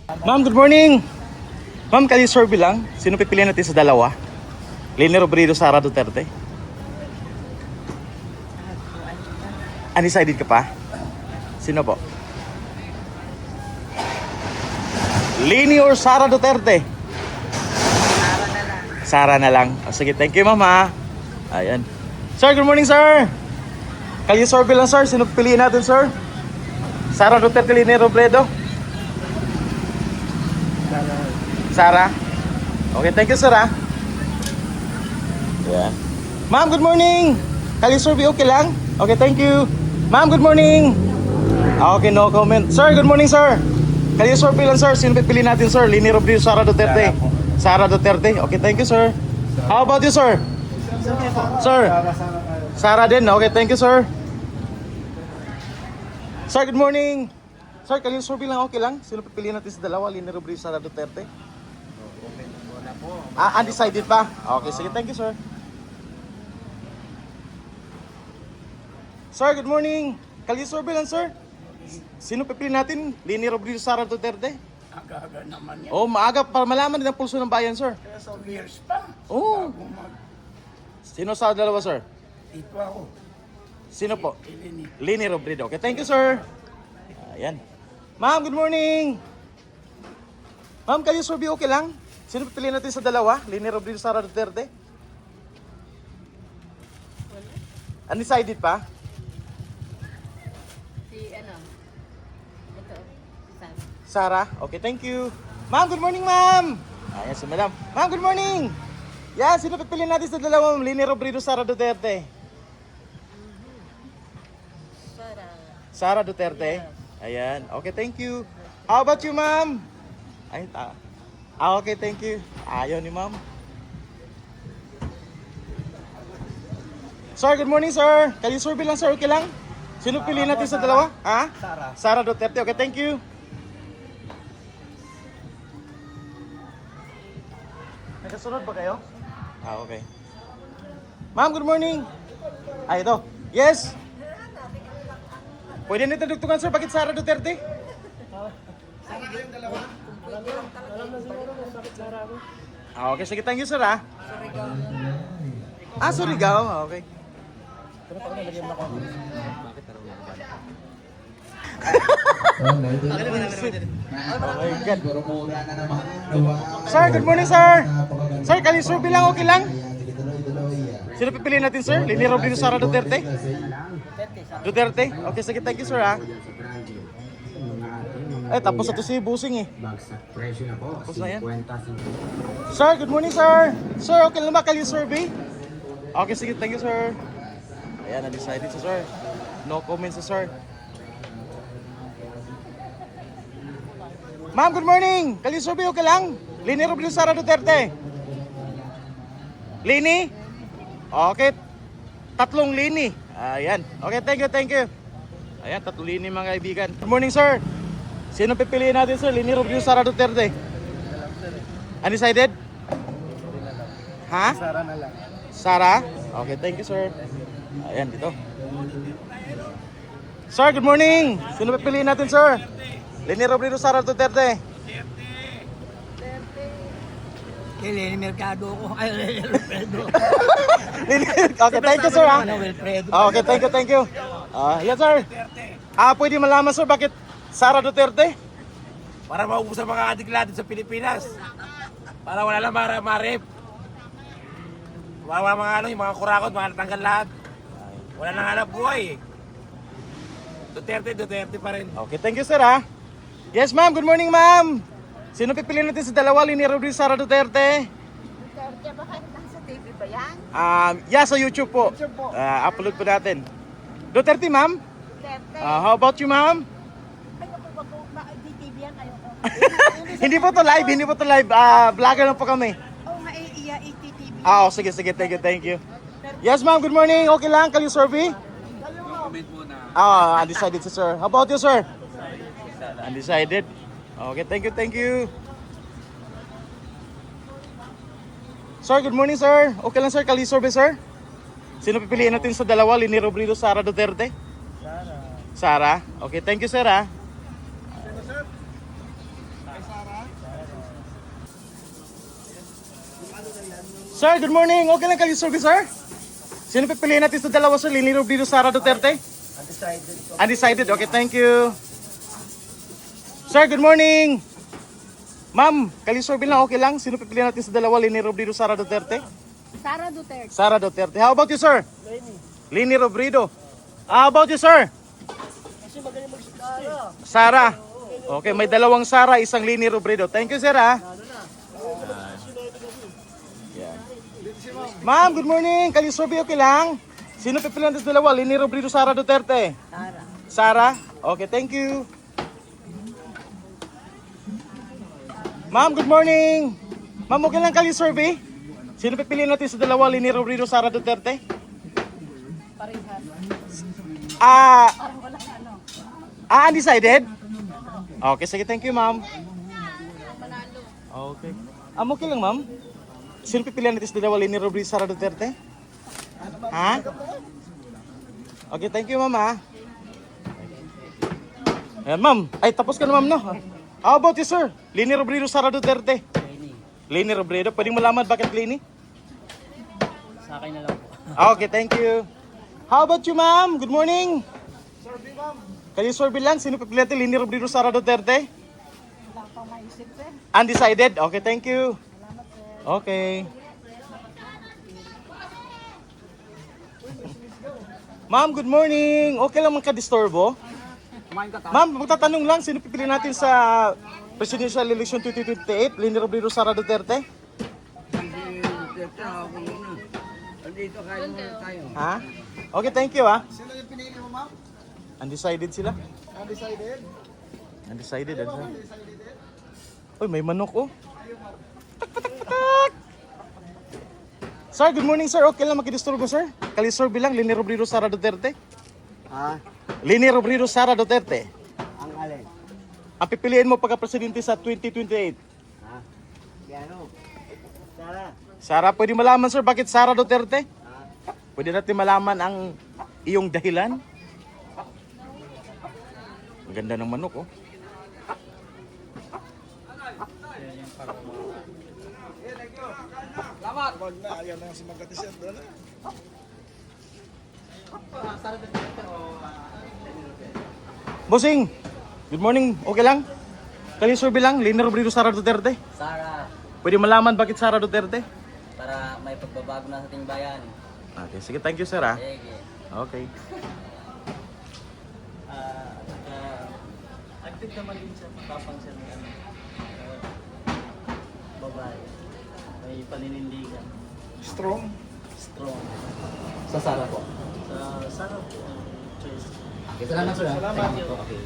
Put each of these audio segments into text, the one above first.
Ma'am, good morning. Ma'am, kali survey lang. Sino pipiliin natin sa dalawa? Leni Robredo, Sara Duterte? Undecided ka pa? Sino po? Leni or Sara Duterte? Sara na lang. Oh, sige, thank you, mama. Ayan. Sir, good morning, sir. Kali survey lang, sir. Sino pipiliin natin, sir? Sara Duterte, Leni Robredo? Sara? Okay, thank you, sir, ha? Yeah. Ma'am, good morning. Kali survey, okay lang? Okay, thank you. Ma'am, good morning. Okay, no comment. Sir, good morning, sir. Kali survey lang, sir. Sino pipiliin natin, sir? Leni Robredo, Sara Duterte? Sara Duterte. Okay, thank you, sir. How about you, sir? Sir? Sara din. Okay, thank you, sir. Sir, good morning. Sir, kali survey lang, okay lang? Sino pipiliin natin sa dalawa? Leni Robredo, Sara Duterte? Undecided pa? Okay, sige, thank you, sir. Sir, good morning. Kali survey lang, sir. Sino pipiliin natin? Leni Robredo, Sara Duterte? Aga-aga naman yan. Oh, maaga para malaman din ang pulso ng bayan, sir. Kaya sa years pa. Oh. Sino sa dalawa, sir? Dito ako. Sino po? Eleni. Leni Robredo. Okay, thank you, sir. Ayan. Ma'am, good morning. Ma'am, kayo survey okay lang? Sino pipiliin natin sa dalawa? Leni Robredo, Sara Duterte? Undecided pa? Ito, Sara? Okay, thank you. Ma'am, good morning, ma'am. Ayan si madam. Ma'am, good morning. Yan, sino pipiliin natin sa dalawa, ma'am? Leni Robredo, Sara Duterte? Sara Duterte? Ayan. Okay, thank you. How about you, ma'am? Ay, okay, thank you. Ayaw ni ma'am. Sir, good morning, sir. Kali survey lang, sir. Okay lang? Sino piliin natin sa dalawa? Ha? Sara. Sara Duterte. Okay, thank you. Nakasunod ba kayo? Okay. Ma'am, good morning. Ay, ito. Yes. Pwede nito dugtungan, sir. Bakit Sara Duterte? Okay, sige. Thank you, sir, ha? Surigao. Okay. Oh my God. Sir, good morning, sir. Sir, kali survey lang, okay lang? Sino pipiliin natin, sir? Leni Robredo, Sara Duterte? Duterte? Okay, sige, thank you, sir, ha? Tapos ito si Busing, eh. Bagsak presyo na po. Tapos na yan. 50. Sir, good morning, sir. Sir, okay lang ba kali survey? Okay, sige, thank you, sir. Ayan, na-decided si sir. No comments si sir. Ma'am, good morning. Kali survey, okay lang? Leni Robredo, Sara Duterte? Leni? Okay. Tatlong Leni. Ayan. Okay, thank you. Ayan, tatlong Leni, mga kaibigan. Good morning, sir. Sino pipiliin natin, sir? Leni Robredo, Sara Duterte? Undecided? Ha? Sara na lang. Sara? Okay, thank you, sir. Ayan, dito. Sir, good morning. Sino pipiliin natin, sir? Leni Robredo, Sara Duterte? Eleni Mercado ko. Ay, Eleni Wilfredo. Okay, thank you, sir, ha? Wilfredo. Okay, thank you. Yes, sir. Pwede malaman, sir, bakit Sara Duterte? Para maubos ang mga adik natin sa Pilipinas. Para wala lang marip. Wala mga yung mga kurakot, mga natanggal lahat. Wala nang hanap buhay eh. Duterte pa rin. Okay, thank you, sir, ha? Yes, ma'am. Good morning, ma'am. Sino pipiliin natin sa dalawa? Leni Robredo, Sara Duterte? Duterte, baka nasa TV ba yan? Yeah, sa YouTube po. Upload po natin. Duterte, ma'am? Duterte. How about you, ma'am? Ayoko ba DTV yan? Ayoko. Hindi po to live. Vlogger lang po kami. Oh, maiiya ITTV. Sige. Thank you. Yes, ma'am. Good morning. Okay lang. Kali survey? Undecided si sir. How about you, sir? Undecided. Okay, thank you. Sir, good morning, sir. Okay lang, sir. Kali survey, sir? Sino pipiliin natin sa dalawa? Leni Robredo, Sara Duterte? Sara. Okay, thank you, sir, ha? Sir, good morning. Okay lang kalisorbe, sir? Sino pipiliin natin sa dalawa, sir? Leni Robredo, Sara Duterte? Undecided. Okay, thank you. Sir, good morning. Ma'am, kalisorbe lang, okay lang? Sino pipiliin natin sa dalawa? Leni Robredo, Sara Duterte? Sara Duterte. Sara Duterte. How about you, sir? Leni Robredo. How about you, sir? Sara. Okay, may dalawang Sara, isang Leni Robredo. Thank you, sir, ha? Yan. Ma'am, good morning. Kalisorbe, okay lang? Sino pipiliin natin sa dalawa? Leni Robredo, Sara Duterte? Sara. Okay, thank you. Ma'am, good morning. Ma'am, okay lang kalisorbe? Sino pipiliin natin sa dalawa? Leni Robredo, Sara Duterte? Undecided? Okay, sige, thank you, ma'am. Okay. Okay lang, ma'am. Sino pipiliin natin sa dalawa? Leni Robredo, Sara Duterte? Ha? Okay, thank you, ma'am, ha? Ayan, ma'am. Ay, tapos ka na, ma'am, no? How about you, sir? Leni Robredo, Sara Duterte? Leni Robredo. Pwedeng malaman bakit Leni? Sa akin na lang po. Okay, thank you. How about you, ma'am? Good morning. Sorby, ma'am. Kayo sorby lang. Sino pipiliin natin? Leni Robredo, Sara Duterte? Wala pang maisip, sir. Undecided? Okay, thank you. Okay. Ma'am, good morning. Okay lang magka-disturbo? Ma'am, magtatanong lang. Sino pipiliin natin sa Presidential Election 2028? Leni Robredo, Sara Duterte? Dito kayo muna tayo. Ha? Okay, thank you, ha? Sino yung pinili mo, ma'am? Undecided sila. Undecided? Undecided. Uy, may manok, oh. Patak. Sir, good morning, sir. Okay lang makidisturbo, sir? Kalisorbe lang, Leni Robredo, Sara Duterte? Ha? Leni Robredo, Sara Duterte? Ang alin? Ang pipiliin mo pagka-presidente sa 2028? Ha? Piano. Sara. Sara, pwede malaman, sir, bakit Sara Duterte? Pwede natin malaman ang iyong dahilan? Ang ganda ng manok, oh. Bossing, good morning. Okay lang? Kalisorbe lang, Leni Robredo, Sara Duterte? Sara, Pwede malaman bakit Sara Duterte? para may pagbabago na sa ating bayan. Okay, sige, thank you, sir, ha? Sige. Okay. Active naman din sa tapang sa babae. May paninindigan. Strong? Strong. Sa Sara po. Sa Sara po ang choice. Okay, salamat sir. Salamat. Okay.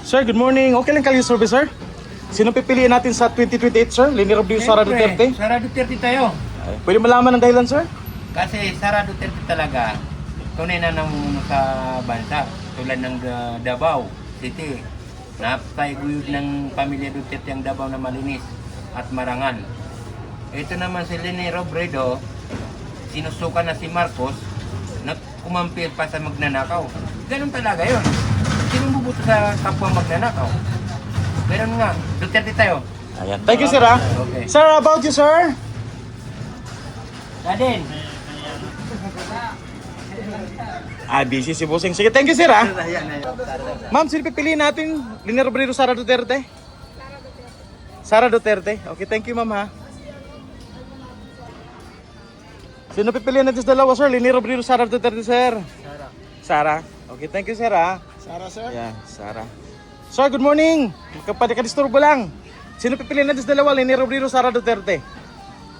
Sir, good morning. Okay lang kayo, sir? Sino pipiliin natin sa 2028, sir? Leni Robredo, Sara Duterte? Sara Duterte tayo. Ay, pwede malaman ang dahilan, sir? Kasi Sara Duterte talaga, tunay na namumuno sa bansa. Tulad ng Davao City. Napakaiguyod ng pamilya Duterte ang Davao na malinis at marangal. Ito naman si Leni Robredo, sinusukan na si Marcos, kumampir pa sa magnanakaw. Ganun talaga yun. Sinong bubuto sa kapwa magnanakaw? Ganun nga. Duterte tayo. Ayan. Thank you, sir, ha? Okay. Sir, how about you, sir? Nadin. Busy si Bossing. Sige, thank you, sir, ha? Ma'am, sino pipiliin natin? Leni Robredo, Sara Duterte? Sara Duterte. Okay, thank you, ma'am, ha? Sino pipiliin natin sa dalawa, sir? Leni Robredo, Sara Duterte, sir? Sara. Okay, thank you, sir, ha? Sara sir? Yeah, Sara. Sir, good morning. Magkapadikadisturbo lang. Sino pipiliin natin sa dalawa? Leni Robredo, Sara Duterte?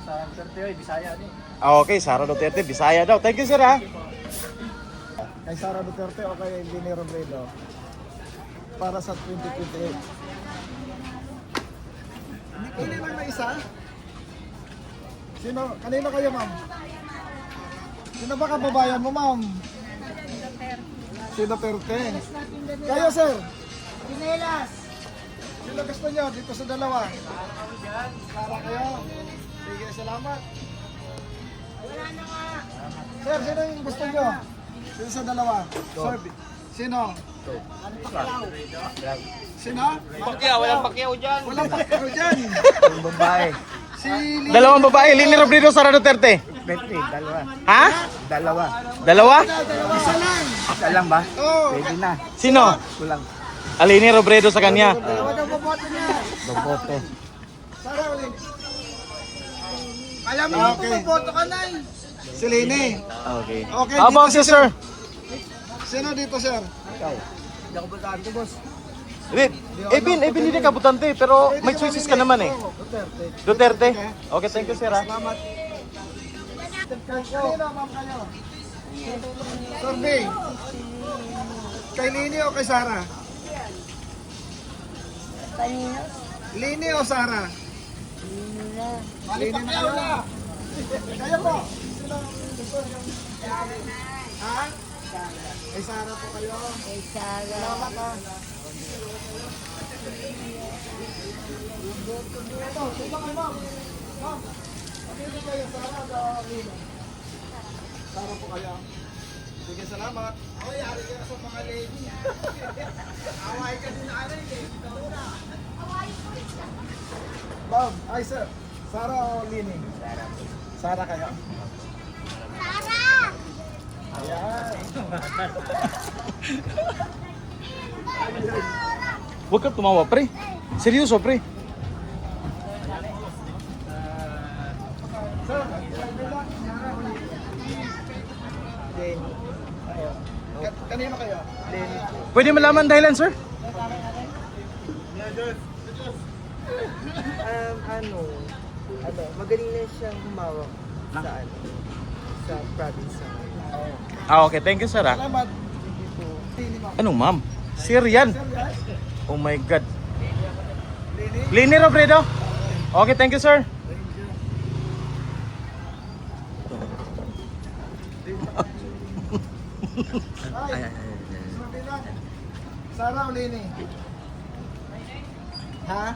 Sa Duterte, Bisaya din. Okay, Sara Duterte, Bisaya daw. Thank you, sir, ha? Kay Sara Duterte o kay Leni Robredo para sa 2028. Hindi pili lang na isa. Sino? Kanino kayo, ma'am? Sino ba kababayan mo, ma'am? Si Duterte. Kayo, sir? Pinelas. Sino gusto nyo dito sa dalawa? Para kayo. Sige, salamat. Wala na nga. Sir, sino yung gusto nyo? Sino sa dalawa? Sir, sino? Sino? Pakyaw, walang pakyaw dyan. Walang pakyaw dyan. Yung babae. Si Lini. Dalawang babae, Lini Robredo, Sara Duterte. Dalawa. Ha? Dalawa. Dalawa? Isa lang. Isa lang ba? Oo. Pwede na. Sino? Kulang. Lini Robredo sa kanya. Dalawa daw boboto niya. Boboto. Sara ulit. Alam mo kung boboto ka na eh. Si Lini. Okay. Okay, How about dito you, sir? Sino dito, sir? Hindi ako botahan ko, boss. Eben, hindi ka butante, pero may choices ka naman eh. Duterte? Okay, thank you, sir. Salamat. Kanino, ma'am, kayo? Survey. Kay Lini o kay Sara? Kanino? Lini o Sara? Lini na kayo. Kayo po. Ha? Kay Sara po kayo. Kay Sara. Salamat ha. Ito, ito kayo ma'am. Ma'am, pakita kayo Sara o Lini? Sara po kayo. Sige, salamat. Ako, yari ka sa mga lady. Away ka din na aray eh. Ma'am, ay sir. Sara o Lini? Sara. Sara kayo? Sara! Ayan. Huwag ka tumawa, pre. Seryoso, pre. Sir, bilang Sara o Lini? Lini. Kanino kayo? Lini. Pwede malaman dahilan, sir? Magaling na siyang humawak sa province. Okay, thank you, sir. Salamat. Lini ma'am. Anong ma'am? Sir yan. Sir, yes? Oh my God. Lini? Lini Robredo? Okay, thank you, sir. Ay, sabi lang. Sara o Lini? Ha?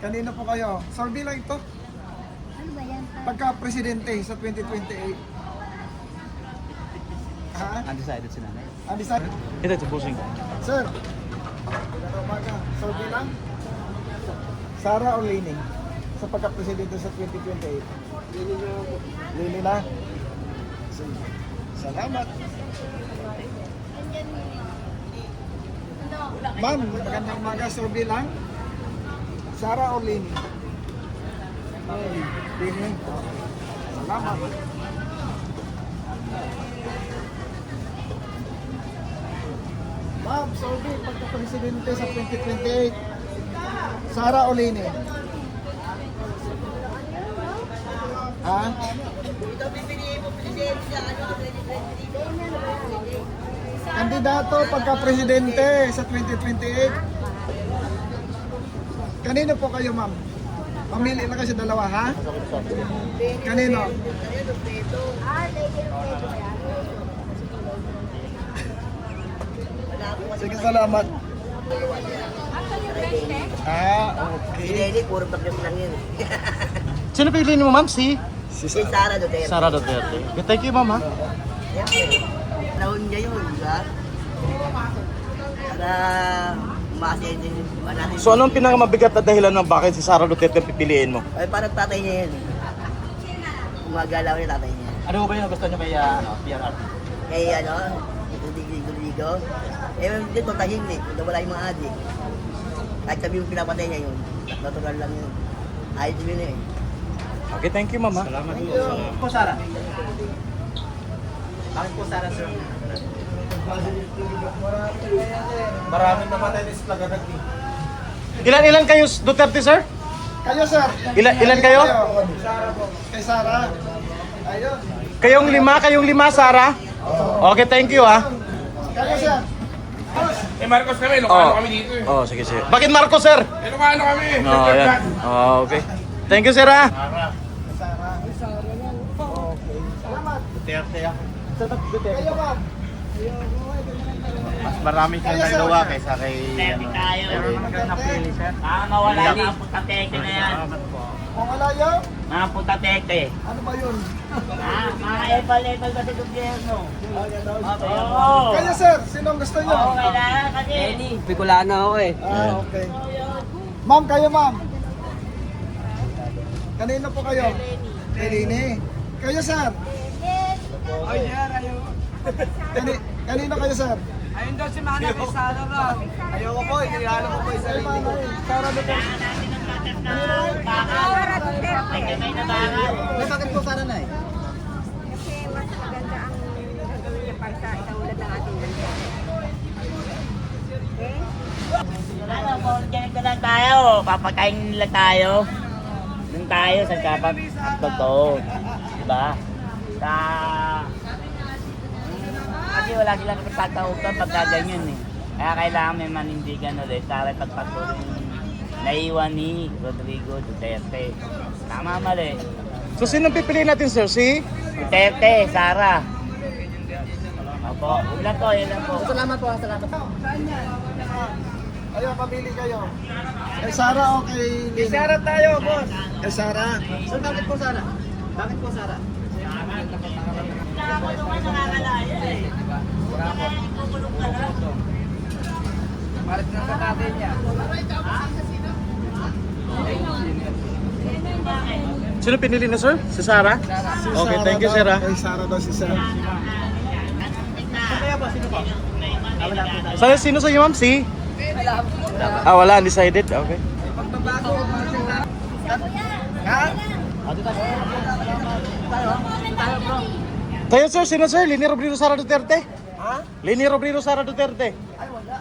Kanino po kayo? Sorby lang ito. Ano ba yan? Pagka-presidente sa 2028. Ha? Undecided si nanay. Undecided? Ito, ito, busing. Sir, magandang umaga. Sorby lang. Sara o Lini? Sa pagka-presidente sa 2028. Lini na. Sige. Salamat. Ma'am, magandang umaga. Sorby lang. Sara o Lini? Lini. Salamat. Ma'am, sorry, pagka-presidente sa 2028. Sara o Lini? Ha? Kandidato pagka-presidente sa 2028. Kanino po kayo, ma'am? Pamili lang kasi dalawa, ha? Kanino? Sige, salamat. Okay. Puro pagkas lang yun. Sino piliin mo, ma'am? Si Si Sara Duterte. Sara Duterte. Okay, thank you, ma'am, ha? Panahon niya yun, di ba? Para umasin din natin. So, anong pinakamabigat na dahilan ng bakit si Sara Duterte pipiliin mo? Ay, parang tatay niya yun. Gumagalaw niya tatay niya. Ano ba yung gusto niyo kay PRRT? Kaya ano, ligo-ligo. Eh, dito tahimik. Kung wala yung mga adik. Kahit sabi mo pinapatay niya yun. Natural lang yun. Ayos yun eh. Okay, thank you, ma'am, ha? Salamat po. Sara. Bakit po Sara, sir? Maraming namatay ni Splagadag. Ilan kayo, Duterte, sir? Kayo, sir. Ilan kayo? Sara po. Kay Sara. Ayun. Kayong lima, Sara? Okay, thank you, ha? Kayo, sir. Eh Marcos kami, Ilocano kami dito eh. Oh, sige, sige. Bakit Marcos, sir? Ilocano kami. Oh, ayan. Oh, okay. Thank you, sir, ha? Sara. Okay. Salamat. Duterte ako. Kayo, ma'am. Mas marami siyang Kayo, sir. nagawa kaysa kay... Mawala na ang putateke na yan. Kung wala yun, Mga putateke. ano ba yun? Mga epal-epal kasi gobyerno. Kayo, Oo. sir. Sinong gusto nyo? Oo, kailangan kasi. Bicolano ako eh. Okay. Ma'am, kayo, ma'am. Kanino po kayo? Kay Lenny. Kayo, sir? Ay, yan, ayaw. Kanino kayo, sir? Ayun daw si Mana kay Sara raw. Ayoko po, inilalo ko po yung sarili ko. Sara Duterte. Sara Duterte. Bakit po Sara na eh? Kasi mas maganda ang gagawin niya para sa ikaulad ng ating bansa. Okay? Ano, volunteer ka lang tayo. Papakain nila tayo. Doon tayo sa dapat ang totoo. Diba? Sa... Kasi wala silang pagkatautan pagka ganyan eh. Kaya kailangan may manindigan ulit para pagpatuloy yung naiwan ni Rodrigo Duterte. Tama mali. So sino pipiliin natin, sir? Si? Duterte, Sara. Opo, yun lang po, yun lang po. Salamat po, salamat po. Ayun, pamili kayo. Kay Sara o kay Lenny? Kay Sara tayo, boss. Kay Sara. So, bakit po Sara? Bakit po Sara? Ako naman nakakalaya eh. Kukulong ka lang. Marit ng kapatid niya. Sino pinili na, sir? Si Sarah? Si Okay, Sara thank you, daw. sir. Kay Sara daw si Sir. Kaya ba? Sino po? Wala po. Sino sa iyo, ma'am? Si? Wala. Undecided. Okay. Pagbabago. Ha? Tayo, sir. Sino, sir? Lenny Robredo, Sara Duterte? Ha? Lenny Robredo, Sara Duterte? Ay, wala.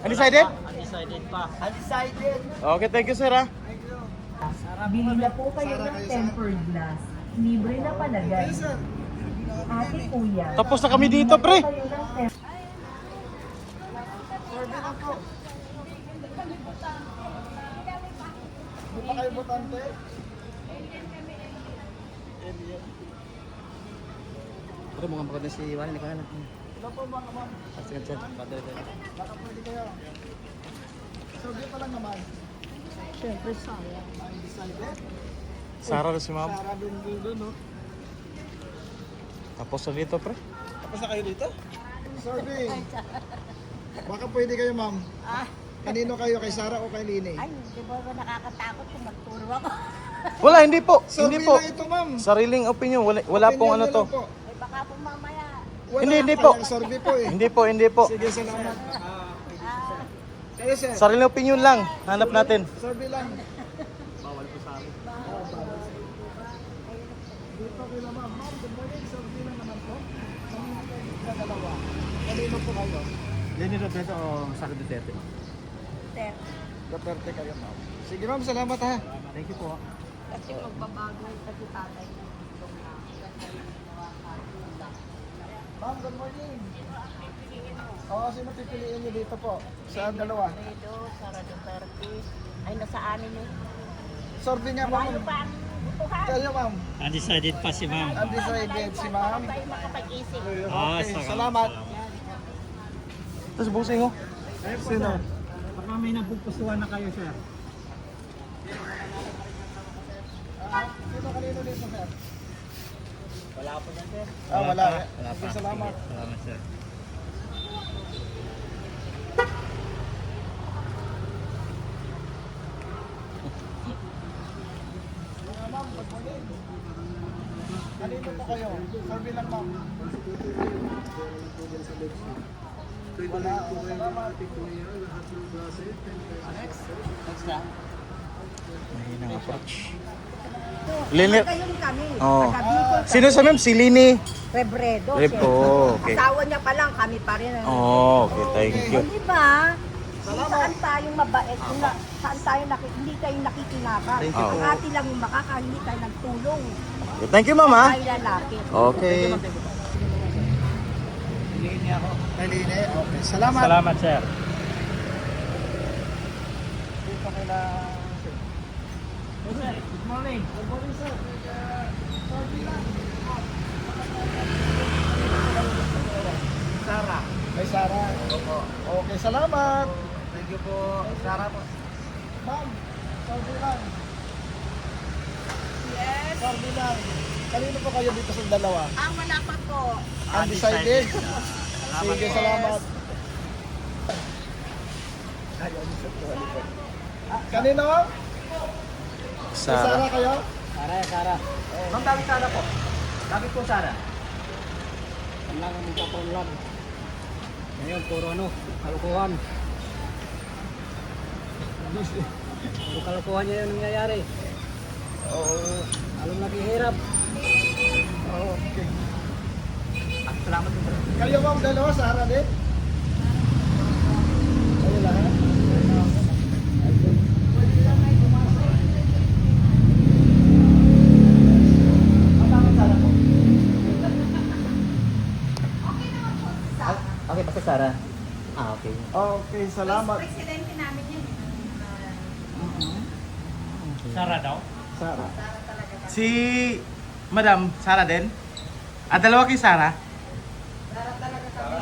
Undecided? Undecided pa. Undecided. Okay, thank you, sir. Ha? Bili na po kayo ng tempered glass. Libre na palagay. Kayo, sir. Ate kuya. Tapos na kami dito, pre. Kayo ng tempered. Survey na po. Di pa kayo botante? Pero mukhang maganda si Wally, hindi ka na. Ilan po mga ma'am? Baka pwede kayo. Survey pa lang naman. Siyempre, Sara. Undecided. Sara na si ma'am. Sara din doon, no? Tapos na dito, pre. Tapos na kayo dito? Survey. Baka pwede kayo, ma'am. Kanino kayo? Kay Sara o kay Lenny? Ay, di ba nakakatakot kung magturo ako? Wala, hindi po. Survey Hindi po. lang ito, ma'am. Sariling opinion. Wala pong Opinion ano nyo to. lang po. Ay, baka po mamaya. Wala, Hindi po. kaya survey po eh. Hindi po, hindi po. Sige, salamat. Kayo, sir. Sariling opinion lang. Hanap natin. Survey lang. Bawal po sa amin. Dito kayo, ma'am. Ma'am, good morning. Survey lang naman po. Sa dalawa. Kanino po kayo? Lenny Robredo o Sara Duterte? Sir, Duterte kayo, ma'am. Sige, ma'am. Salamat, ha. Thank you po. kasi magbabago kasi tatay na gusto na. Ma'am, good morning. Oo, sino pipiliin niyo dito po? Sa dalawa. Fredo, Sara Duterte. Ay, nasa anin yun. Survey nga, ma'am. Ano pa ang butuhan? Kayo, ma'am. Undecided pa si ma'am. Undecided si ma'am. Tayo makapag-isip. Okay, salamat. Tapos busing oh. Sino? Baka may napupusuan na kayo, sir. Sino kanino dito, sir? Wala po yan, sir. Wala. Sige, salamat. Salamat, sir. Ma'am, good morning. Kanino po kayo? Survey lang, ma'am. Wala. Salamat. Next. Next na. Mahinang approach. Lenny. Ngayon kami. Oh. Taga Bicol kami. Sino sa ma'am? Si Lenny. Rebredo. Oh, okay. Asawa niya pa lang, kami pa rin. Oh, okay. Thank you. Di ba? Saan tayong mabait, saan tayo hindi tayo nakikinakan. Thank you Ang po. atin lang yung makakahingi tayo ng tulong. Okay, thank you, ma'am, ha? Tayo lalaki. Okay. Kay Lenny. Okay, salamat. Salamat, sir. Dito kay na... Good morning. Good morning, sir. Survey lang. Sara. Kay Sara. Okay, salamat. Thank you po. Sara po. Ma'am, survey lang. Yes. Survey lang. Kanino po kayo dito sa dalawa? Wala pa po. Undecided. Sige, salamat. Kanino? Kay Sara. Sara kayo? Sara. Ma'am, bakit Sara po? Bakit po Sara? Ang lang ang magkaproblem. Ngayon, puro kalukuhan. Puro kalukuhan niya yung nangyayari. Alam naghihirap. Okay. Salamat po. Kayo ma'am, dalawa, Sara din? Kayo lahat? Okay, basta Sara. Okay. Okay, salamat. Presidente namin yan. Sara daw? Sara. Si Madam, Sara din? Dalawa kay Sara? Okay,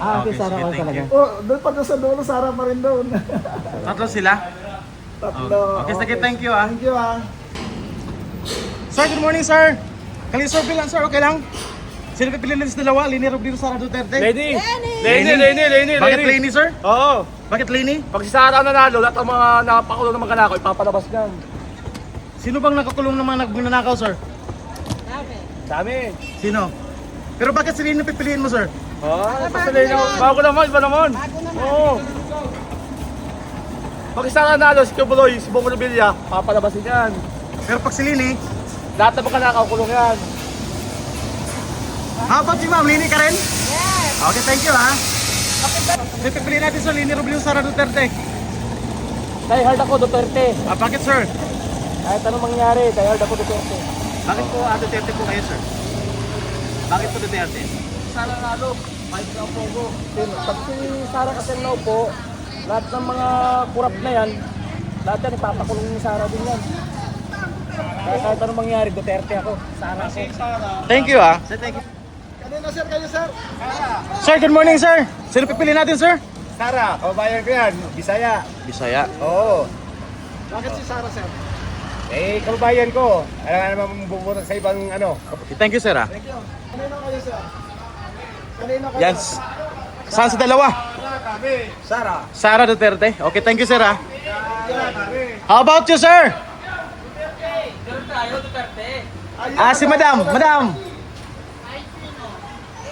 Okay, Sara sige, ko thank talaga. you. Oh, doon pa doon sa dulo, Sara pa rin doon. Tatlo sila? Tatlo. Okay, sige, thank you ah. Thank you ah. Sir, good morning sir. Kalisor bilang sir, okay lang? Sino pipiliin natin sa dalawa? Lini Robredo, Sara Duterte? Lenny! Lenny. Bakit Lenny sir? Oo! Bakit Lenny? Pag si Sara nanalo, lahat ng mga napakulong ng mga kanako, ipapalabas niyan. Sino bang nakakulong ng mga nagnanakaw sir? Dami! Sino? Pero bakit si Lenny pipiliin mo sir? Basta Lenny, bago naman, iba naman! Oo! Pag si Sara nanalo, si Kibuloy, si Bongo Revilla, papalabasin yan. Pero pag si Lenny, Lahat ng mga kanakaw, kulong yan. how about si ma'am? Lenny ka rin? Yes! Okay, thank you ha. Okay. Pipiliin natin sir, Lenny Robredo, Sara Duterte. Die hard ako, Duterte. Bakit sir? Kahit anong mangyari, die hard ako, Duterte. Bakit po Duterte po kayo sir? Bakit po Duterte? Sara nanalo, kahit na Pogo. Pag si Sara kasi naupo, lahat ng mga kurap na yan, lahat yan ipapakulong ni Sara din yan. Kaya kahit anong mangyari, Duterte ako, Sara ako. Thank you ha. Sir, thank you. Kanina sir, kayo sir. Sir, good morning sir. Sino pipiliin natin sir? Sara, kababayan ko yan. Bisaya. Bisaya. Oo. Bakit si Sara sir? Eh, kababayan ko. Alam nga naman bubunot sa ibang ano. Thank you sir ha. Thank you. Kanino kayo sir? Kanino kayo? Yan. Saan sa dalawa? Sara. Sara Duterte. Okay, thank you sir ha. How about you sir? Si madam.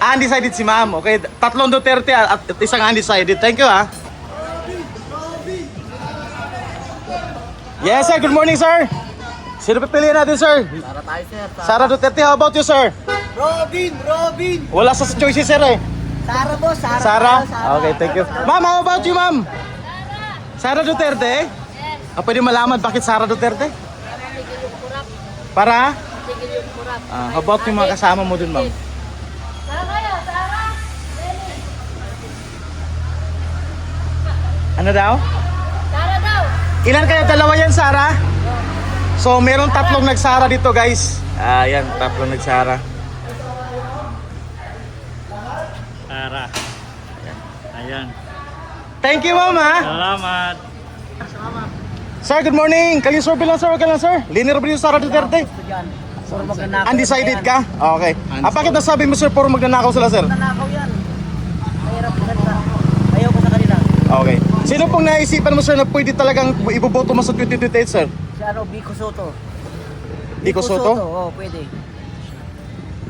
Undecided si ma'am. Okay, tatlong Duterte at isang undecided. Thank you ha. Yes sir, good morning sir. Sino pipiliin natin sir? Sara tayo, sir. Sara Duterte, how about you sir? Robin! Wala sa choices sir eh. Sara po, Sara. Sara? Okay, thank you. Ma'am, how about you ma'am? Sara Duterte? Pwede malaman bakit Sara Duterte? Para? How about yung mga kasama mo dun ma'am? Sara kayo, Sara! Ano daw? Sara daw! Ilan kayo? Dalawa yan, Sara? So, meron tatlong nagsara dito, guys. Yan, tatlong nagsara. Sara. Ayan. Thank you, mama. Salamat. Sir, good morning. Kayo sir bilang, sir? Okay lang, sir? Lini Robredo, Sara Duterte. Puro magnanakaw. Undecided ka? Okay. Bakit nasabi mo, sir, puro magnanakaw sila, sir? Magnanakaw yan. Mahirap po kanila. Ayaw ko sa kanila. Okay. Sino pong naisipan mo, sir, na pwede talagang iboboto mo sa 2028, sir? Si Vico Soto. Vico Soto? Oo, pwede.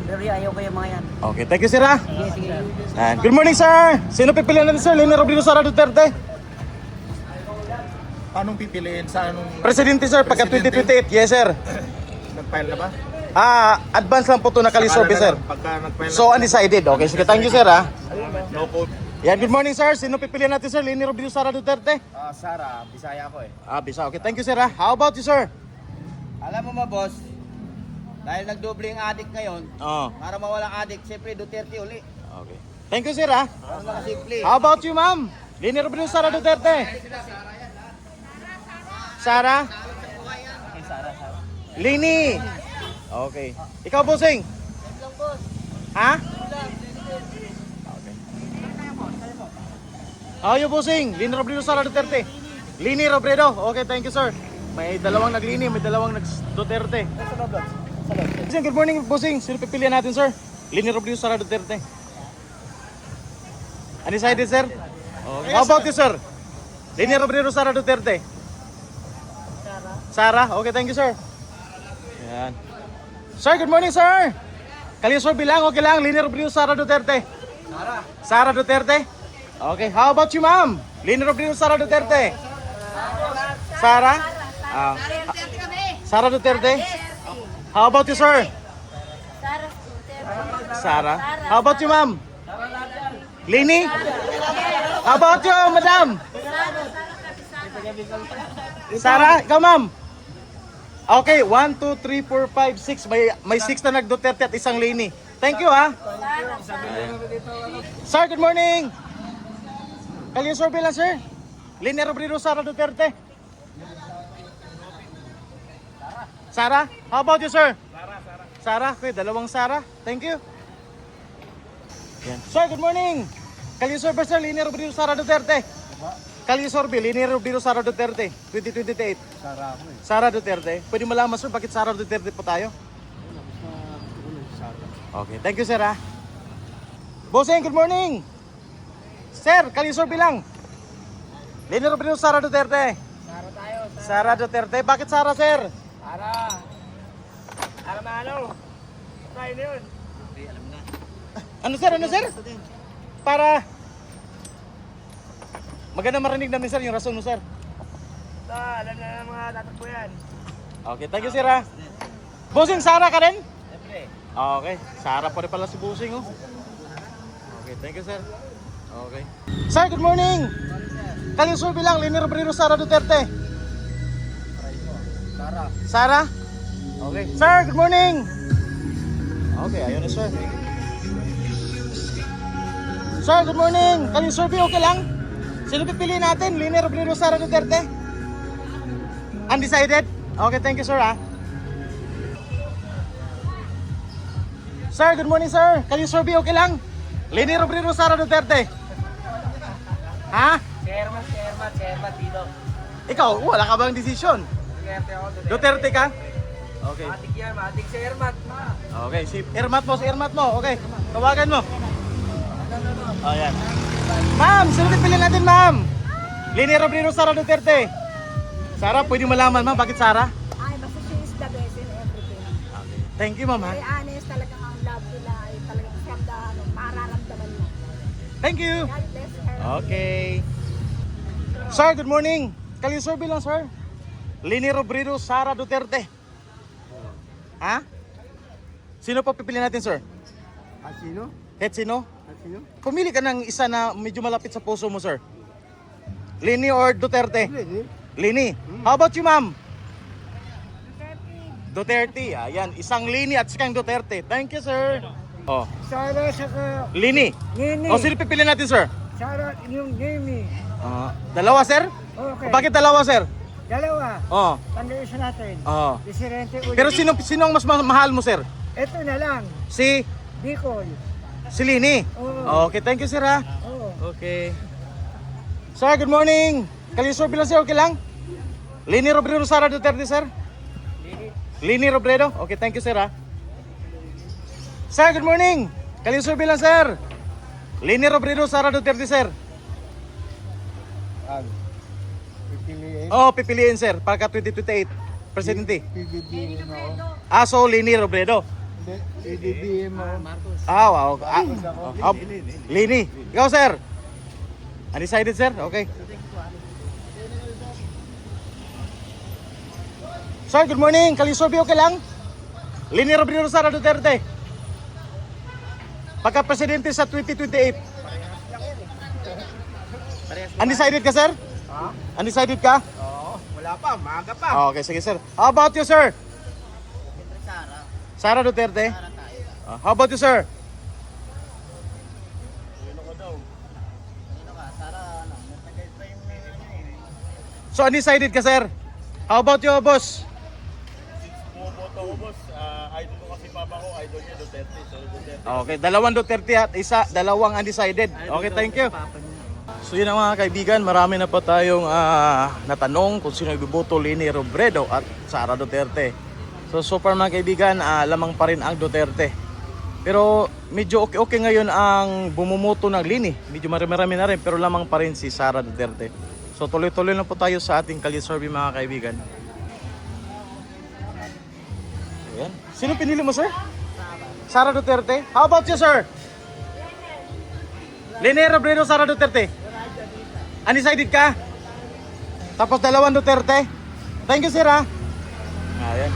Pero ayaw ko yung mga yan. Okay, thank you, sir, ha? Sige. Good morning, sir. Sino pipiliin natin, sir? Lini Robredo, Sara Duterte? Anong pipiliin sa anong Presidente, sir, pagka 2028. Yes, sir. nag-file na ba? Advance lang po ito na kalisobe, sir. Pagka nag-file So, undecided. Okay, sige. Thank you, sir, ha? no code. Yan, good morning, sir. Sino pipiliin natin, sir? Lini Robredo, Sara Duterte? Sara, Bisaya ako eh. Bisa. Okay, thank you, sir, ha? How about you, sir? Alam mo ba, boss? Dahil nagdoble yung adik ngayon, Oh, para mawalang adik, siyempre Duterte uli. okay. Thank you, sir, ha? Para mga simple. How about you, ma'am? Lini Robredo, Sara Duterte? Sara? Lini. Okay. Ikaw, bossing? Ha? Okay. How you, bossing? Lini Robredo, Sara Duterte? Lini Robredo. Okay, thank you, sir. May dalawang naglini, may dalawang nag-Duterte. Bossing, good morning, bossing. Sino pipilian natin, sir? Lini Robredo, Sara Duterte. Undecided, sir? Okay. How about you, sir? Lini Robredo, Sara Duterte? Sara? Okay, thank you, sir. Yan. Sir, good morning, sir. Kalisurvey lang, okay lang. Lini Robredo, Sara Duterte. Sara Duterte? Okay, how about you, ma'am? Lini Robredo, Sara Duterte? Sara? Ah. Sara Duterte? How about you, sir? Sara? How about you, ma'am? Lini? How about you, madam? Sara? Ikaw, ma'am? Okay, 1, 2, 3, 4, 5, 6. May 6 na nag-Duterte at isang Lini. Thank you, ha? Sir, good morning. Kalisurvey lang, sir. Lini Robredo, Sara Duterte. Sara? How about you, sir? Sara. Okay, dalawang Sara. Thank you. Yan. Sir, good morning. Kalisurvey, sir. Lini Robredo, Sara Duterte. Kalisurvey, Lini Robredo, Sara Duterte. 2028. Sara ako eh. Sara Duterte. Pwede malaman, sir, bakit Sara Duterte po tayo? Okay, thank you, sir, ha. Bossing, good morning. Sir, Kalisurvey lang. Lini Robredo, Sara Duterte. Sara tayo. Sara Duterte. Bakit Sara, sir? Para maano? Tayo na yun. Ano, sir? Ano, sir? Para maganda marinig namin, sir, yung rason mo, sir. Alam na ng mga tatakbo yan. Okay, thank you, sir, ha. Bossing, Sara ka rin? Siyempre. Okay, Sara pa rin pala si Bossing, oh. Okay, thank you, sir. Okay. Sir, good morning. Kalisurvey lang, Lini Robredo, Sara Duterte. Sara. Sara? Okay. Sir, good morning. Okay, ayun na, sir. Sir, good morning. Kalisurvey, okay lang? Sino pipiliin natin? Lini Robredo, Sara Duterte? Undecided? Okay, thank you, sir, ha. Sir, good morning, sir. Kalisurvey, okay lang? Lini Robredo, Sara Duterte? Ha? Chairman dito. Ikaw, wala ka bang desisyon? Duterte ako. Duterte ka? Okay. Matik yan, matik si Ermat. Okay, si Ermat mo. Okay, tawagan mo. Oh, yan. Ma'am, sino pipiliin natin, ma'am? Lini Robredo, Sara Duterte. Sara, pwede malaman, ma'am, bakit Sara? Ay, basta she is the best in everything. Okay. Thank you, ma'am, ha? Very honest, talagang ang love nila ay talagang ganda, mararamdaman mo. Thank you. God bless her. Okay. Sir, good morning. Kalisurvey lang, sir. Lini Robredo, Sara Duterte. Ha? Sino pa pipiliin natin, sir? At sino? Head sino? At sino? Pumili ka ng isa na medyo malapit sa puso mo, sir. Lini or Duterte? Hindi. Lini. How about you, ma'am? Duterte. Ayan, isang Lini at isang Duterte. Thank you, sir. Oh, Sara saka Lini. Nini. O, sino pipiliin natin, sir? Sara yung Jamie. Dalawa, sir? Okay. Bakit dalawa, sir? Dalawa. Oh. Tandaan natin. Oh. Disirente ulit. Pero sino ang mas mahal mo, sir? Ito na lang. Si Bicol. Lini. Oo. Okay, thank you, sir, ha. Oo. Okay. Sir, good morning. Kalisurvey lang, sir, okay lang? Lini Robredo, Sara Duterte, sir? Lini Robredo? Okay, thank you, sir, ha. Sir, good morning. Kalisurvey lang, sir. Lini Robredo, Sara Duterte, sir? Pipiliin. Oh, pipiliin, sir, para 2028. Presidente. PBBM ako. So Lini Robredo. Hindi. PBBM ako. Wow. Lini. Ikaw, sir? Undecided, sir? Okay. Sir, good morning. Kalisurvey, okay lang? Lini Robredo, Sara Duterte. Pagka-presidente sa 2028. Undecided ka, sir? Undecided ka? Wala pa, maaga pa. Okay, sige, sir. How about you, sir? Sara Duterte? How about you, sir? So, undecided ka, sir? How about you, boss? Okay, dalawang Duterte at dalawang undecided. Okay, thank you. So yun ang mga kaibigan, marami na pa tayong natanong kung sino iboboto, Lini Robredo at Sara Duterte. So far mga kaibigan, lamang pa rin ang Duterte. Pero medyo okay ngayon ang bumumoto ng Lini. Medyo marami na rin, pero lamang pa rin si Sara Duterte. So tuloy-tuloy na po tayo sa ating Kalisurvey mga kaibigan. Ayan. Sino pinili mo, sir? Sara Duterte? How about you, sir? Leni Robredo, Sara Duterte? Undecided ka? Tapos dalawang Duterte? Thank you, sir, ha? Ayan.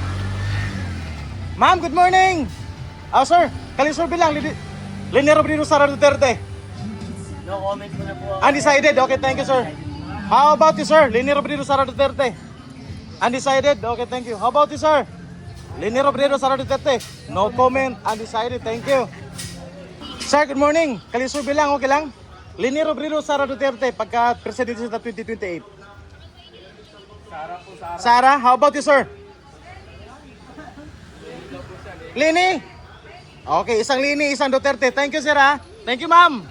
Ma'am, good morning! Oh, sir, kalisurvey lang. Leni Robredo, Sara Duterte? No comment ko na po. Undecided? Okay, thank you, sir. How about you, sir? Leni Robredo, Sara Duterte? Undecided? Okay, thank you. How about you, sir? Leni Robredo, Sara Duterte? No comment. Undecided. Thank you. Sir, good morning. Kalisurvey lang, okay lang? Leni Robredo, Sara Duterte, pagka presidente sa 2028. Sara, how about you, sir? Leni? Okay, isang Leni, isang Duterte. Thank you, sir, ha? Thank you, ma'am.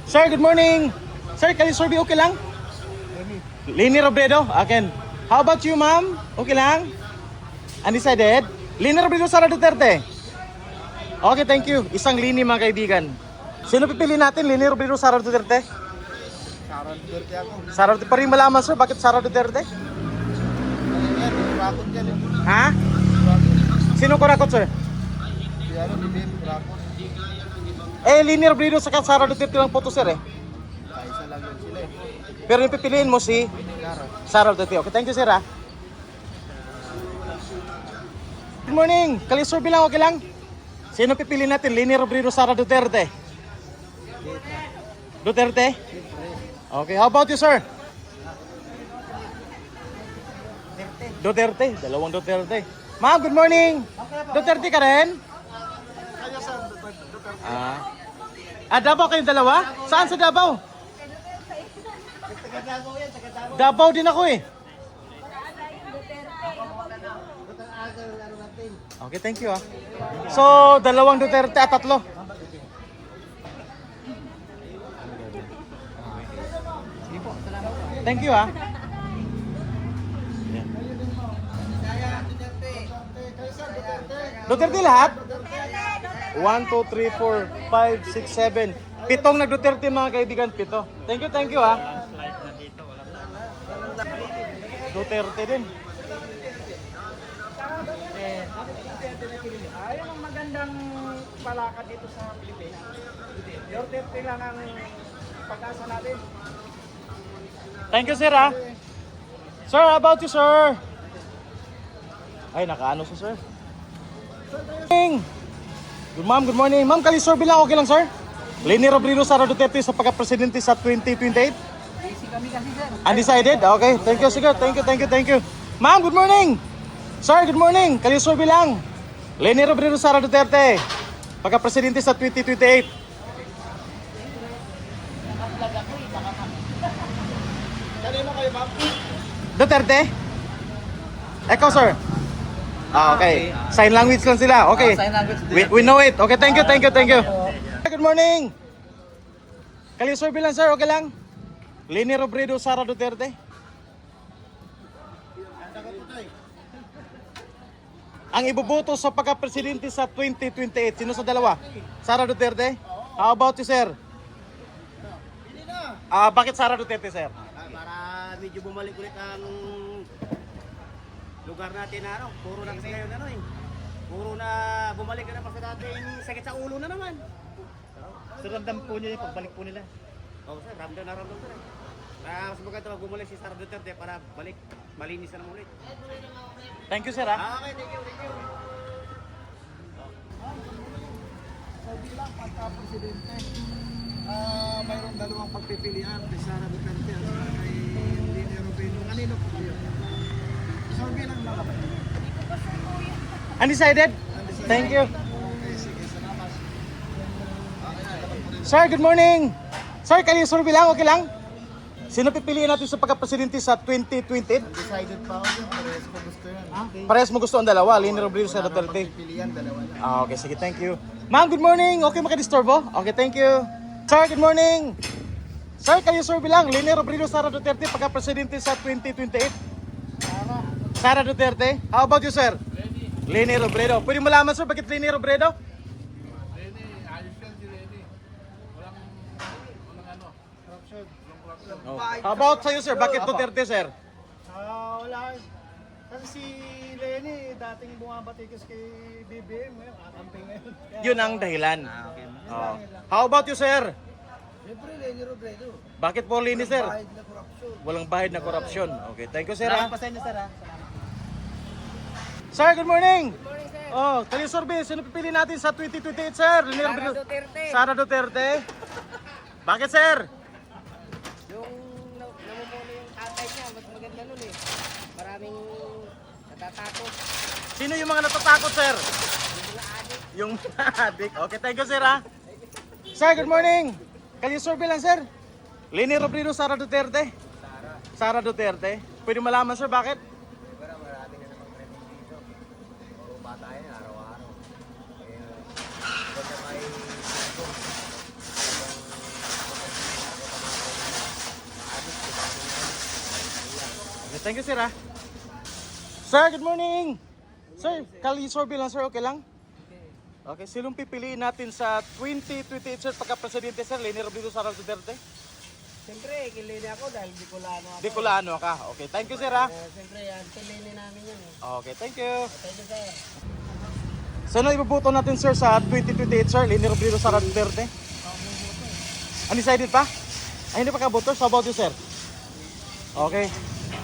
Sir, good morning. Sir, kalisurvey, okay lang? Leni Robredo, akin. How about you, ma'am? Okay lang? Undecided? Leni Robredo, Sara Duterte? Okay, thank you. Isang Leni, mga kaibigan. Sino pipili natin? Leni Robredo, Sara Duterte? Sara Duterte ako. Sara Duterte. Pa rin malaman, sir, bakit Sara Duterte? Yan, kurakot yan eh. Ha? Sino kurakot, sir? Si ano, Lilin, kurakot. Leni Robredo sa Sara Duterte lang photo, sir, eh. Kaisa lang yun sila eh. Pero yung pipiliin mo si Sara Duterte. Okay, thank you, sir, ha? Good morning. Kalisurvey lang, okay lang? Sino pipili natin? Leni Robredo, Sara Duterte? Duterte? Okay, how about you, sir? Duterte. Dalawang Duterte. Ma'am, good morning. Duterte ka rin? Davao kayong dalawa? Saan sa Davao? Davao din ako eh. Okay, thank you, ah. So, dalawang Duterte at tatlo. Thank you, ah. Duterte lahat? 1, 2, 3, 4, 5, 6, 7. Pitong nag-Duterte, mga kaibigan. Pito. Thank you, ah. Duterte din. Ayun ang magandang palakad dito sa Pilipinas. Duterte lang ang pag-asa natin. Thank you, sir, ah. Sir, how about you, sir? Ay, nakaano si sir. Good morning. Ma'am, kalisurvey lang, okay lang, sir? Leni Robredo, Sara Duterte sa pagka-presidente sa 2028? Undecided? Okay, thank you, sige. Thank you. Ma'am, good morning. Sir, good morning. Kalisurvey lang. Leni Robredo, Sara Duterte, pagka-presidente sa 2028. Kanino kayo, ma'am? Duterte? Ikaw, sir? Okay. Sign language lang sila. Okay. Sign language. We know it. Okay, thank you. Good morning. Kalisurvey lang, sir. Okay lang? Leni Robredo, Sara Duterte? Ang iboboto sa pagka-presidente sa 2028, sino sa dalawa? Sara Duterte? How about you, sir? Bakit Sara Duterte, sir? Para medyo bumalik ulit ang lugar natin na ano. Puro na kasi ngayon ano eh. Puro na bumalik na naman sa dating sakit sa ulo na naman. Sir, ramdam po niyo yung pagbalik po nila. Oo sir, ramdam sir. Kaya mas maganda bumalik si Sara Duterte para balik, malinis na naman ulit. Thank you, sir, ha? Okay, thank you. So bilang pagka-presidente, mayroong dalawang pagpipilian kay Sara Duterte at saka kay Leni Robredo. Kanino po yun? Survey lang naman. Undecided? Thank you. Okay, sige, salamat. Sir, good morning. Sir, kalisurvey lang, okay lang? Sino pipiliin natin sa pagka-presidente sa 2028? Decided pa ako yun, parehas ko gusto yun. Parehas mo gusto ang dalawa, Leni Robredo, Sara Duterte. Pilihan, dalawa lang. Okay, sige, thank you. Ma'am, good morning. Okay, makadisturbo? Okay, thank you. Sir, good morning. Sir, kayo survey lang. Leni Robredo, Sara Duterte, pagka-presidente sa 2028? Sara Duterte. How about you, sir? Leni Robredo. Pwede malaman, sir, bakit Leni Robredo? Corruption. How about sa'yo, sir? Bakit Duterte, sir? Wala. Kasi si Lenny, dating bumabatikos kay BBM, ngayon kakamping ngayon. Kaya, Yun ang dahilan. Oh. How about you, sir? Siyempre, Lenny Robredo. Bakit po linis, sir? Bahid na korupsyon. Walang bahid na korupsyon. Okay, thank you, sir. ah. Pasenyo, sir, ha? Sir, good morning. Good morning, sir. Oh, kayo survey, sino pipili natin sa 2028, sir? Sara Duterte. Sara Duterte. Bakit, sir? Yung namumuno yung tatay niya, mas maganda nun eh. Maraming natatakot. Sino yung mga natatakot, sir? Yung adik. Okay, thank you, sir, ha? Sir, good morning. Kayo survey lang, sir. Leni Robredo, Sara Duterte. Sara Duterte. Pwede malaman, sir, bakit? Okay, thank you, sir, ha? Sir, good morning. Sir, kali survey lang, sir, okay lang? Okay, sinong pipiliin natin sa 2028, sir, pagka-presidente, sir? Leni Robredo, Sara Duterte? Siyempre, kilini ako dahil Bicolano ako. Bicolano ka. Okay, thank you, sir, ha? Siyempre, yan, kilini namin yan eh. Okay, thank you. Thank you, sir. Sino ibubuto natin, sir, sa 2028, sir? Leni Robredo, Sara Duterte? Undecided pa? Ay, hindi pa ka-boto? So about you, sir? Okay.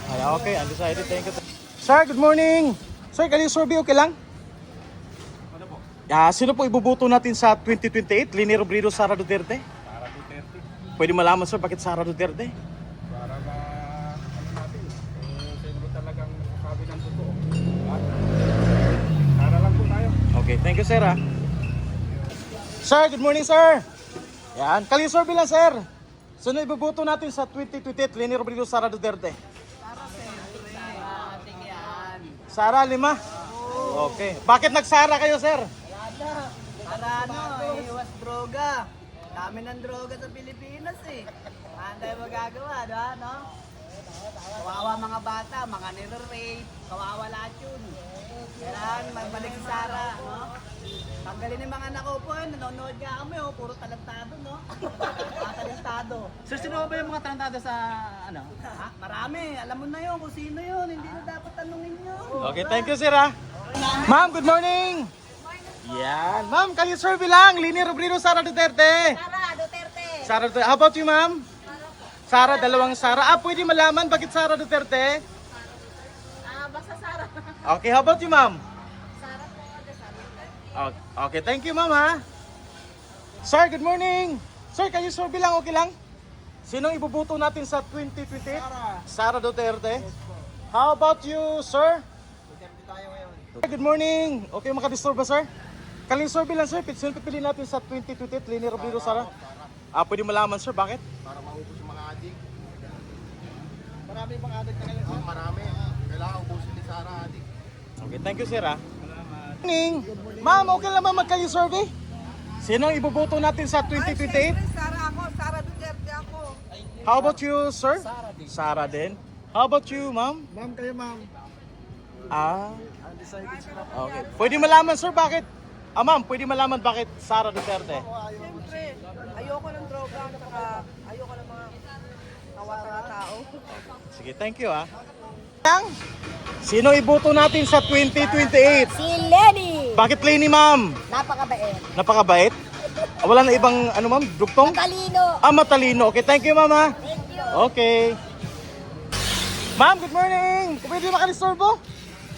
Ay, okay, undecided. Thank you. Sir, good morning. Sir, kali survey, okay lang? Ano po? Sino po ibubuto natin sa 2028? Leni Robredo, Sara Duterte? Sara Duterte. Pwede malaman, sir, bakit Sara Duterte? Para natin, sino ba talagang sabi ng totoo. Para lang po tayo. Okay, thank you, sir, ha? Sir, good morning, sir. Yan, kali survey lang, sir. Sino ibubuto natin sa 2028? Leni Robredo, Sara Duterte? Sara, 5? Okay. Bakit nagsara kayo, sir? Para ano, iwas droga. Dami ng droga sa Pilipinas eh. Ano tayo magagawa, no? Kawawa mga bata, mga nire-rape, kawawa lahat yun. Kailangan magbalik si Sara, no? Tanggalin yung mga anak ko po, nanonood nga kami, oh, puro talentado, no? Talentado. Sir, sino ba yung mga tarantado sa ano? Ha? Marami, alam mo na yun kung sino yun, hindi na dapat tanungin yun. Okay, thank you, sir, ha? Ma'am, good morning. Yan. Ma'am, kayo survey lang. Leni Robredo, Sara Duterte? Sara Duterte. Sara Duterte. How about you, ma'am? Sara, dalawang Sara. Pwede malaman bakit Sara Duterte? Basta Sara. Okay, how about you, ma'am? Sara po, Okay, okay, thank you, ma'am, ha? Sir, good morning. Sir, kayo survey lang, okay lang? Sinong ibubuto natin sa 2028? Sara Duterte. How about you, sir? Duterte tayo ngayon. Good morning. Okay, makadisturb ba, sir? Kaling survey lang, sir. Sino pipili natin sa 2028? Leni Robredo, Sara? Pwede malaman, sir. Bakit? Para maubos yung mga adik. Marami bang adik na ngayon, sir? Marami. Kailangan ubusin ni Sara adik. Okay, thank you, sir, ha? Good morning. Ma'am, okay lang ba magkayo survey? Sino ang ibuboto natin sa 2028? Sara ako, Sara Duterte ako. How about you, sir? Sara din. How about you, ma'am? Ma'am, kayo ma'am. Undecided sila. Okay. Pwede malaman, sir, bakit? Ma'am, pwede malaman bakit Sara Duterte? Siyempre, ayoko ng droga, ayoko ng mga kawatan na tao. Sige, thank you, ha? Sino iboto natin sa 2028? Si Lenny. Bakit Lenny, ma'am? Napakabait. Napakabait? Wala na ibang, ano, ma'am, dugtong? Talino. Matalino. Okay, thank you, ma'am, ha? Thank you. Okay. Ma'am, good morning. Pwede makalistorbo?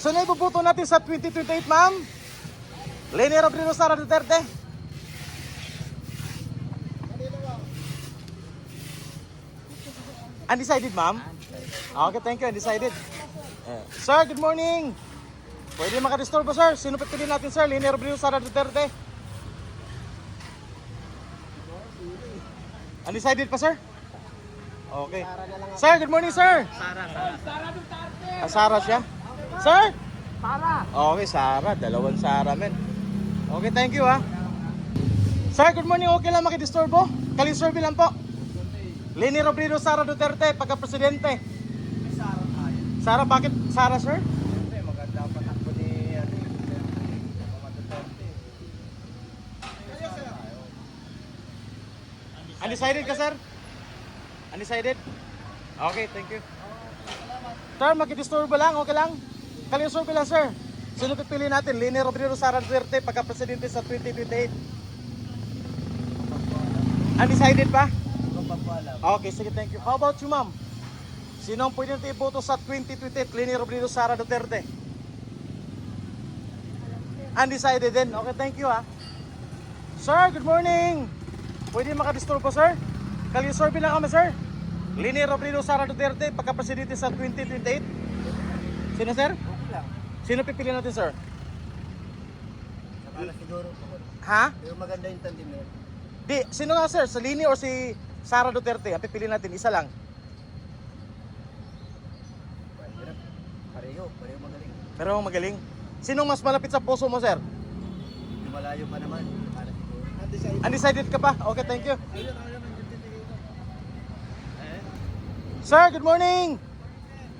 Sino iboboto natin sa 2028, ma'am? Leni Robredo, Sara Duterte? Undecided, ma'am? Okay, thank you. Undecided. Sir, good morning. Pwede makadisturbo, sir. Sino pipili natin, sir? Leni Robredo, Sara Duterte? Undecided pa, sir? Okay. Sir, good morning, sir. Sara. Sara siya? Sir? Sara. Okay, Sara. Dalawang Sara, men. Okay, thank you, ha. Sir, good morning. Okay lang makidisturbo? Kaling survey lang po. Leni Robredo, Sara Duterte, pagka-presidente. Sara, bakit Sara, sir? Maganda pa takbo ni Duterte. Undecided ka, sir? Undecided? Okay, thank you. Sir, makidisturbo lang, okay lang? Kalisurvey lang, sir. Sino pipili natin? Leni Robredo, Sara Duterte, pagka-presidente sa 2028? Undecided pa? Hindi ko pa po alam. Okay, sige, thank you. How about you, ma'am? Sino ang pwede natin iboto sa 2028? Leni Robredo, Sara Duterte? Undecided din. Okay, thank you, ha. Sir, good morning. Pwede makadisturbo, sir? Kalisurvey lang kami, sir. Leni Robredo, Sara Duterte, pagka-presidente sa 2028? Sino, sir? Okay lang. Sino pipili natin, sir? Saka na siguro po. Ha? Pero maganda yung tandem na yun. Di, sino nga, sir? Sa Leni or si Sara Duterte? Ang pipili natin, isa lang. Pareho magaling. Pero magaling. Sinong mas malapit sa puso mo, sir? Yung malayo pa naman. Saka na siguro. Undecided ka pa? Okay, thank you. Sir, good morning.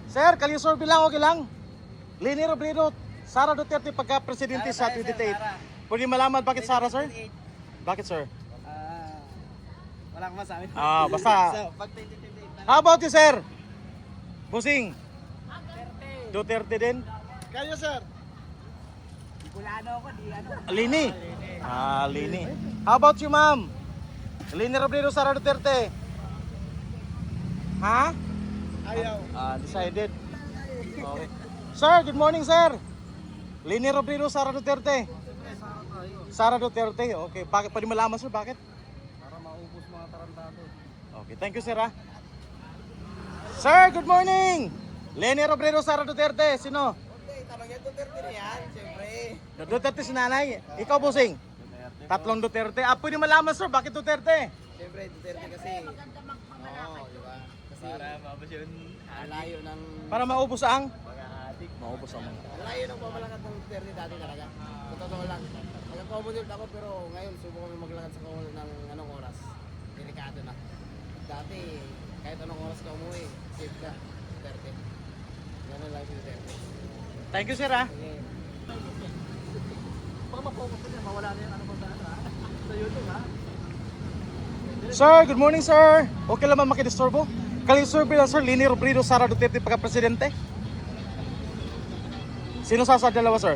Sir, kalisurvey lang, okay lang. Leni Robredo, Sara Duterte pagka-presidente sa 2028. Pwede malaman bakit Sara, sir? Bakit, sir? Wala akong masabi. Basta. So, pag 2028 How about you, sir? Busing? Duterte din? Kayo, sir. Bicolano ako, di ano. Leni? Leni. How about you, ma'am? Leni Robredo, Sara Duterte? Ha? Ayaw. Decided. Okay. Sir, good morning, sir. Leni Robredo, Sara Duterte? Sara Duterte, okay. Bakit? Pwede malaman, sir, bakit? Para maubos mga tarantado. Okay, thank you, sir, ha. Sir, good morning. Leni Robredo, Sara Duterte, sino? Okay, tanongin Duterte na yan, siyempre. Duterte si nanay. Ikaw, Busing? Tatlong Duterte. Pwede malaman, sir, bakit Duterte? Siyempre, Duterte kasi. Oo, di ba? Kasi para maubos yun. Layo ng Para maubos ang? mga adik. Maubos ang mga. Layo ng pamalakat ng Duterte dati talaga. Sa totoo lang. Nagka-commodate ako pero ngayon subukan kami maglakad sa commodate ng anong oras. Delikado na. Dati, kahit anong oras ka umuwi, safe ka. Duterte. Ganun lang si Duterte. Thank you, sir, ha. Okay. Sir, good morning, sir. Okay lang ba makidisturbo? Kalisurvey lang, sir. Leni Robredo, Sara Duterte pagka-presidente? Sino sa dalawa, sir?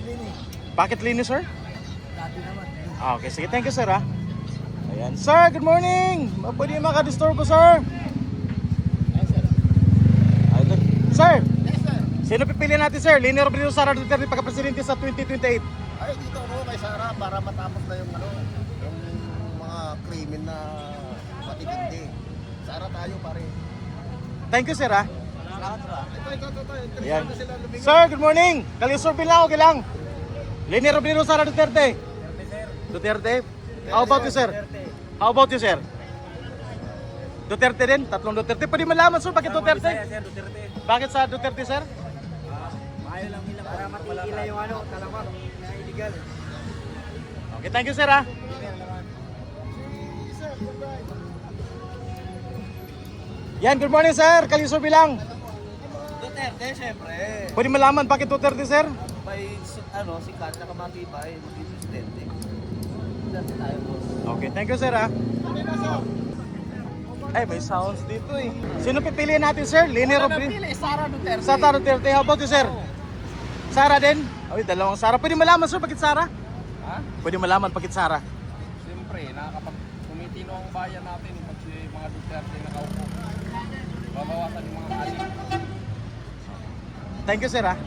Lini, Bakit Leni, sir? dati naman. Okay, sige. Thank you, sir, ha. Ayan. Sir, good morning. Pwede makadisturbo, sir? Ayun. Sir, Yes, sir. sino pipili natin, sir? Leni Robredo, Sara Duterte pagka-presidente sa 2028? Ay, dito ako kay Sara para matapos na yung yung mga krimen na matitindi. Sara tayo, pare. Thank you, sir, ha. Ito. Ayan. Interesado na sila lumingon. Sir, good morning. Kalisurvey lang, okay lang. Leni Robredo, Sara Duterte? Duterte? How about you, sir? How about you, sir? Duterte din? Tatlong Duterte. Pwede malaman, sir, bakit Duterte? Bakit sa Duterte, sir? Ayaw lang nila para matigila yung ano, talamak na illegal. Okay, thank you, sir, ha. Yan, good morning, sir. Kalisurvey lang. Duterte, syempre. Pwede malaman bakit Duterte, sir? May sikat na matibay, maging presidente. Duterte tayo, boss. Okay, thank you, sir, ha. Ay, may sounds dito, eh. Sino pipiliin natin, sir? Leni Robredo? Sara Duterte. Sara Duterte, how about you, sir? Sara din? Ay, dalawang Sara. Pwede malaman, sir, bakit Sara? Ha? Pwede malaman bakit Sara? Siyempre, kumitino ang bayan natin pag si mga Duterte nakaupo. Babawasan yung mga kalim. Thank you, sir, ha.